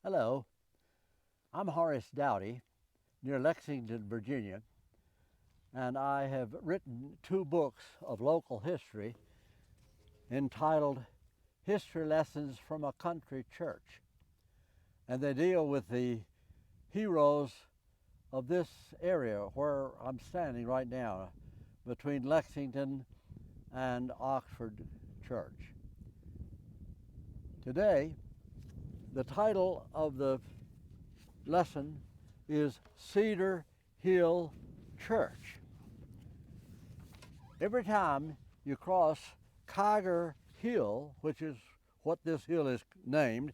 Hello, I'm Horace Douty near Lexington, Virginia, and I have written two books of local history entitled History Lessons from a Country Church. And they deal with the heroes of this area where I'm standing right now between Lexington and Oxford Church. Today, the title of the lesson is Cedar Hill Church. Every time you cross Cedar Hill, which is what this hill is named,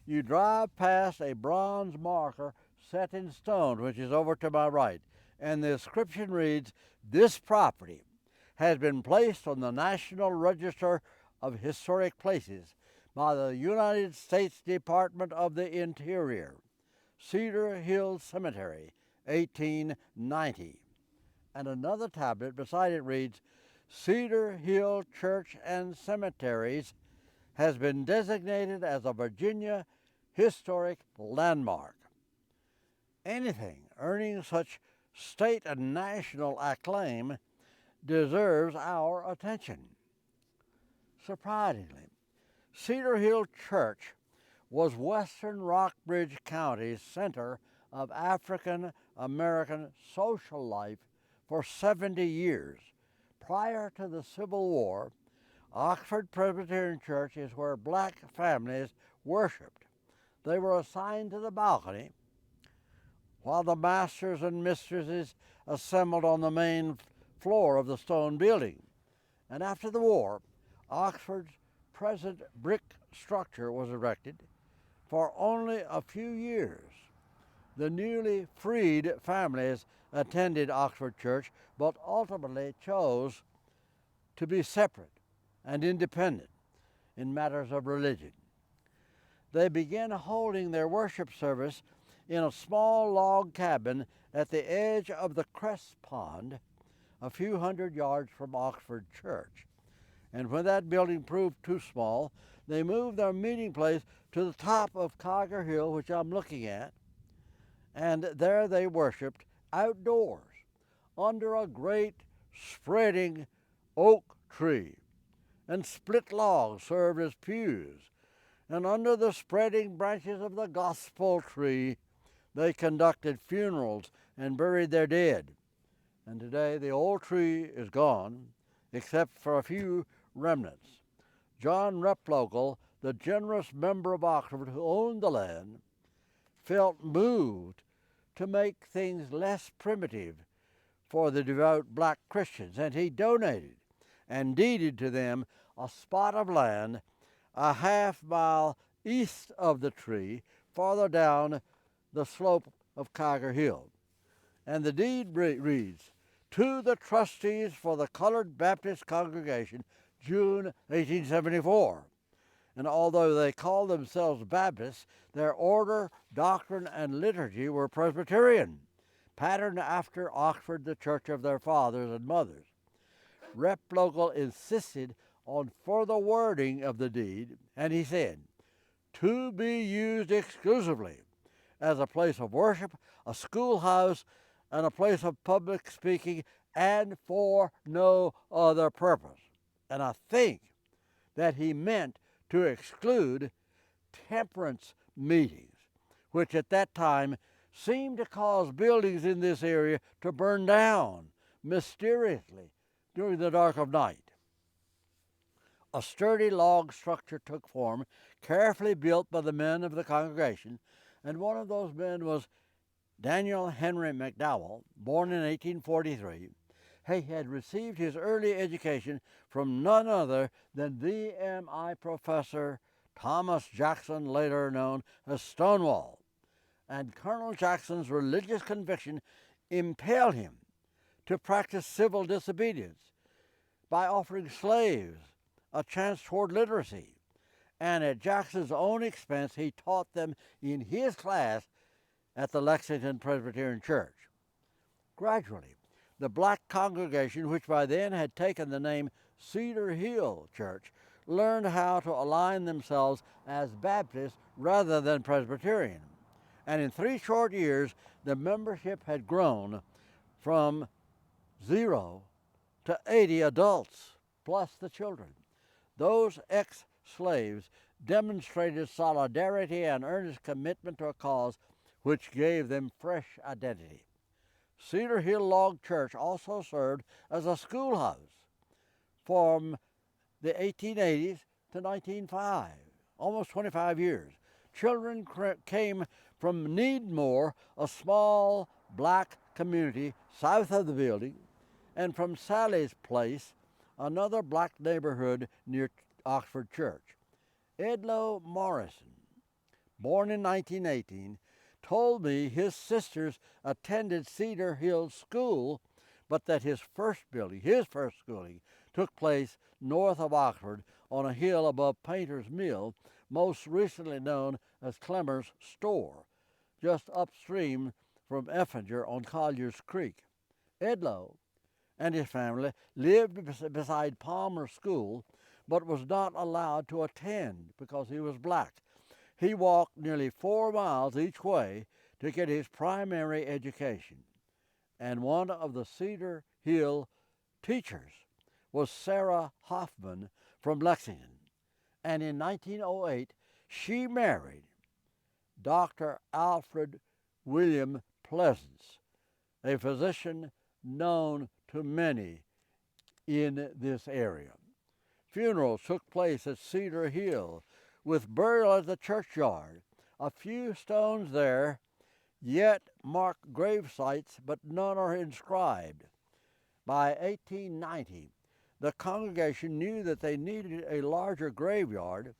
you drive past a bronze marker set in stone, which is over to my right. And the inscription reads, "This property has been placed on the National Register of Historic Places by the United States Department of the Interior, Cedar Hill Cemetery, 1890. And another tablet beside it reads, Cedar Hill Church and Cemeteries has been designated as a Virginia Historic Landmark. Anything earning such state and national acclaim deserves our attention. Surprisingly, Cedar Hill Church was western Rockbridge County's center of African American social life for 70 years. Prior to the Civil War, Oxford Presbyterian Church is where black families worshiped. They were assigned to the balcony, while the masters and mistresses assembled on the main floor of the stone building. And after the war, Oxford's present brick structure was erected. For only a few years, the newly freed families attended Oxford Church, but ultimately chose to be separate and independent in matters of religion. They began holding their worship service in a small log cabin at the edge of the Crest Pond, a few hundred yards from Oxford Church. And when that building proved too small, they moved their meeting place to the top of Cedar Hill, which I'm looking at, and there they worshiped outdoors under a great spreading oak tree, and split logs served as pews, and under the spreading branches of the gospel tree they conducted funerals and buried their dead. And today the old tree is gone, except for a few remnants. John Replogle, the generous member of Oxford who owned the land, felt moved to make things less primitive for the devout black Christians, and he donated and deeded to them a spot of land a half-mile east of the tree, farther down the slope of Cedar Hill. And the deed reads, "To the trustees for the Colored Baptist Congregation, June 1874. And although they called themselves Baptists, their order, doctrine, and liturgy were Presbyterian, patterned after Oxford, the church of their fathers and mothers." Replogle insisted on further wording of the deed, and he said, "To be used exclusively as a place of worship, a schoolhouse, and a place of public speaking, and for no other purpose." And I think that he meant to exclude temperance meetings, which at that time seemed to cause buildings in this area to burn down mysteriously during the dark of night. A sturdy log structure took form, carefully built by the men of the congregation, and one of those men was Daniel Henry McDowell, born in 1843. He had received his early education from none other than VMI professor Thomas Jackson, later known as Stonewall. And Colonel Jackson's religious conviction impelled him to practice civil disobedience by offering slaves a chance toward literacy. And at Jackson's own expense, he taught them in his class at the Lexington Presbyterian Church. Gradually, the black congregation, which by then had taken the name Cedar Hill Church, learned how to align themselves as Baptists rather than Presbyterian. And in 3 short years, the membership had grown from 0 to 80 adults, plus the children. Those ex-slaves demonstrated solidarity and earnest commitment to a cause which gave them fresh identity. Cedar Hill Log Church also served as a schoolhouse from the 1880s to 1905, almost 25 years. Children came from Needmore, a small black community south of the building, and from Sally's Place, another black neighborhood near Oxford Church. Edlo Morrison, born in 1918, told me his sisters attended Cedar Hill School, but that his first schooling, took place north of Oxford on a hill above Painter's Mill, most recently known as Clemmer's Store, just upstream from Effinger on Collier's Creek. Edlo and his family lived beside Palmer School, but was not allowed to attend because he was black. He walked nearly 4 miles each way to get his primary education. And one of the Cedar Hill teachers was Sarah Hoffman from Lexington. And in 1908, she married Dr. Alfred William Pleasance, a physician known to many in this area. Funerals took place at Cedar Hill, with burial at the churchyard. A few stones there yet mark grave sites, but none are inscribed. By 1890, the congregation knew that they needed a larger graveyard,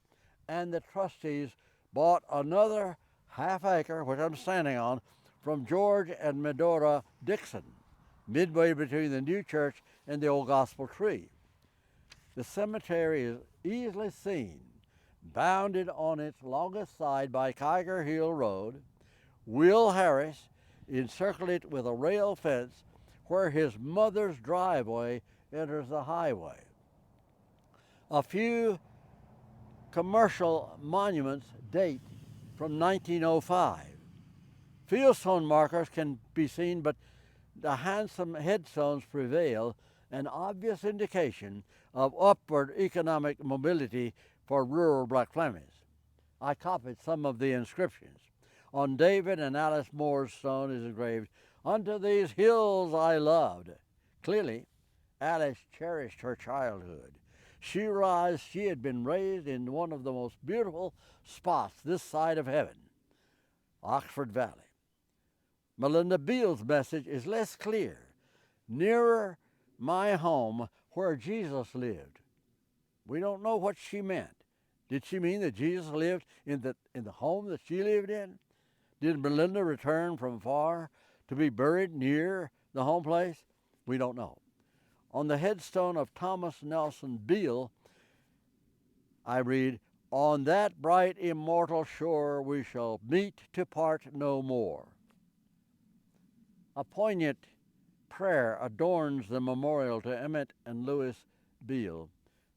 and the trustees bought another half-acre, which I'm standing on, from George and Medora Dixon, midway between the new church and the old gospel tree. The cemetery is easily seen, bounded on its longest side by Kiger Hill Road. Will Harris encircled it with a rail fence where his mother's driveway enters the highway. A few commercial monuments date from 1905. Fieldstone markers can be seen, but the handsome headstones prevail, an obvious indication of upward economic mobility for rural black families. I copied some of the inscriptions. On David and Alice Moore's stone is engraved, "Unto these hills I loved." Clearly, Alice cherished her childhood. She realized she had been raised in one of the most beautiful spots this side of heaven, Oxford Valley. Melinda Beale's message is less clear. Nearer my home where Jesus lived. We don't know what she meant. Did she mean that Jesus lived in the home that she lived in? Did Melinda return from far to be buried near the home place? We don't know. On the headstone of Thomas Nelson Beale, I read, "On that bright immortal shore we shall meet to part no more." A poignant prayer adorns the memorial to Emmett and Louis Beale.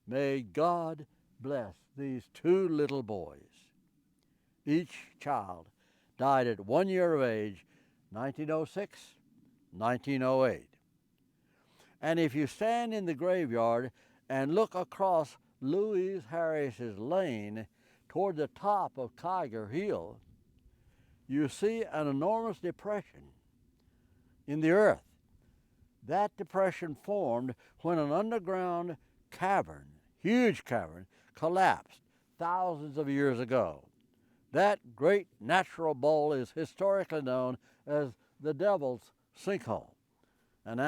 May God bless these 2 little boys. Each child died at 1 year of age, 1906, 1908. And if you stand in the graveyard and look across Louise Harris's Lane toward the top of Kiger Hill, you see an enormous depression in the earth. That depression formed when an underground cavern, huge cavern, collapsed thousands of years ago. That great natural bowl is historically known as the Devil's Sinkhole. An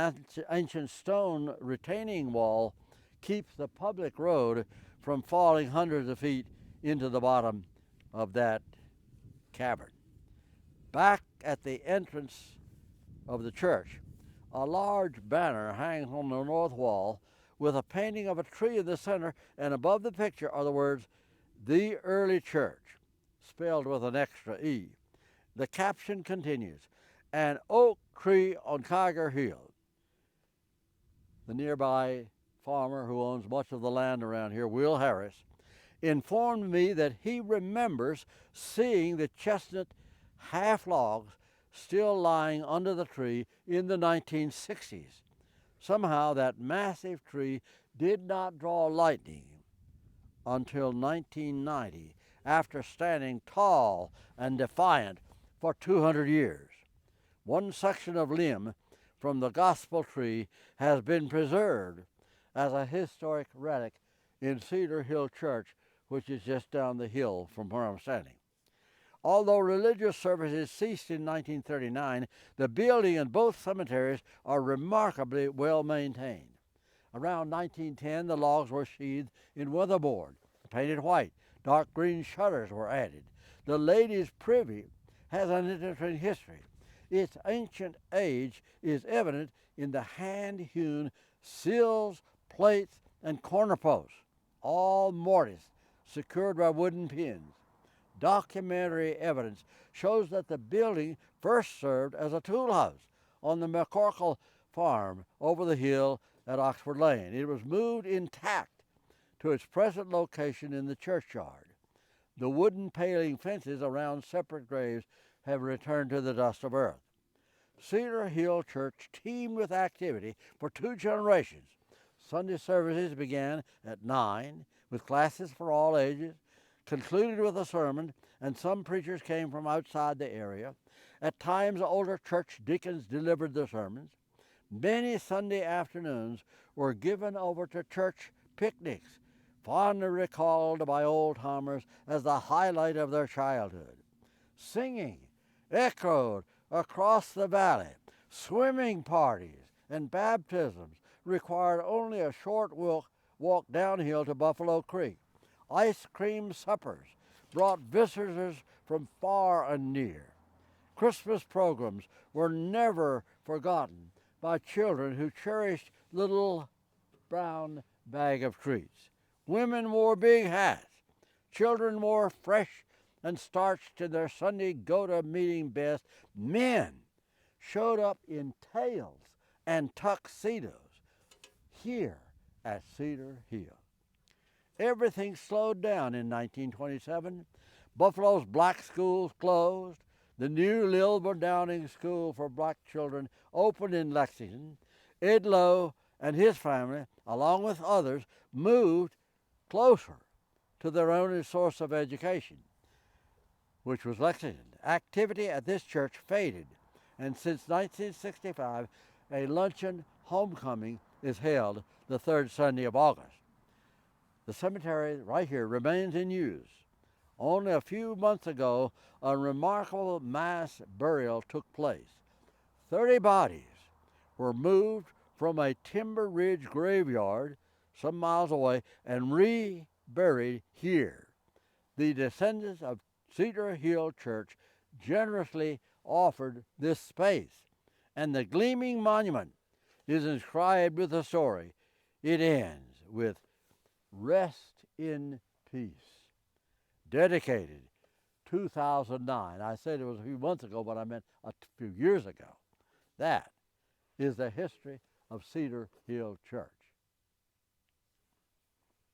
ancient stone retaining wall keeps the public road from falling hundreds of feet into the bottom of that cavern. Back at the entrance of the church, a large banner hangs on the north wall with a painting of a tree in the center, and above the picture are the words, "The Early Church," spelled with an extra E. The caption continues, "An oak tree on Kiger Hill." The nearby farmer who owns much of the land around here, Will Harris, informed me that he remembers seeing the chestnut half logs still lying under the tree in the 1960s. Somehow that massive tree did not draw lightning until 1990, after standing tall and defiant for 200 years. One section of limb from the gospel tree has been preserved as a historic relic in Cedar Hill Church, which is just down the hill from where I'm standing. Although religious services ceased in 1939, the building and both cemeteries are remarkably well maintained. Around 1910, the logs were sheathed in weatherboard, painted white. Dark green shutters were added. The ladies' privy has an interesting history. Its ancient age is evident in the hand-hewn sills, plates, and corner posts, all mortise, secured by wooden pins. Documentary evidence shows that the building first served as a tool house on the McCorkle farm over the hill at Oxford Lane. It was moved intact to its present location in the churchyard. The wooden paling fences around separate graves have returned to the dust of earth. Cedar Hill Church teemed with activity for 2 generations. Sunday services began at 9 with classes for all ages, concluded with a sermon, and some preachers came from outside the area. At times, older church deacons delivered the sermons. Many Sunday afternoons were given over to church picnics, fondly recalled by old-timers as the highlight of their childhood. Singing echoed across the valley. Swimming parties and baptisms required only a short walk downhill to Buffalo Creek. Ice cream suppers brought visitors from far and near. Christmas programs were never forgotten by children who cherished little brown bag of treats. Women wore big hats. Children wore fresh and starched in their Sunday go-to-meeting best. Men showed up in tails and tuxedos here at Cedar Hill. Everything slowed down in 1927. Buffalo's black schools closed. The new Lilburn Downing School for black children opened in Lexington. Ed Lowe and his family, along with others, moved closer to their only source of education, which was Lexington. Activity at this church faded, and since 1965, a luncheon homecoming is held the third Sunday of August. The cemetery right here remains in use. Only a few months ago, a remarkable mass burial took place. 30 bodies were moved from a Timber Ridge graveyard some miles away and reburied here. The descendants of Cedar Hill Church generously offered this space, and the gleaming monument is inscribed with a story. It ends with "Rest in Peace." Dedicated 2009. I said it was a few months ago, but I meant a few years ago. That is the history of Cedar Hill Church.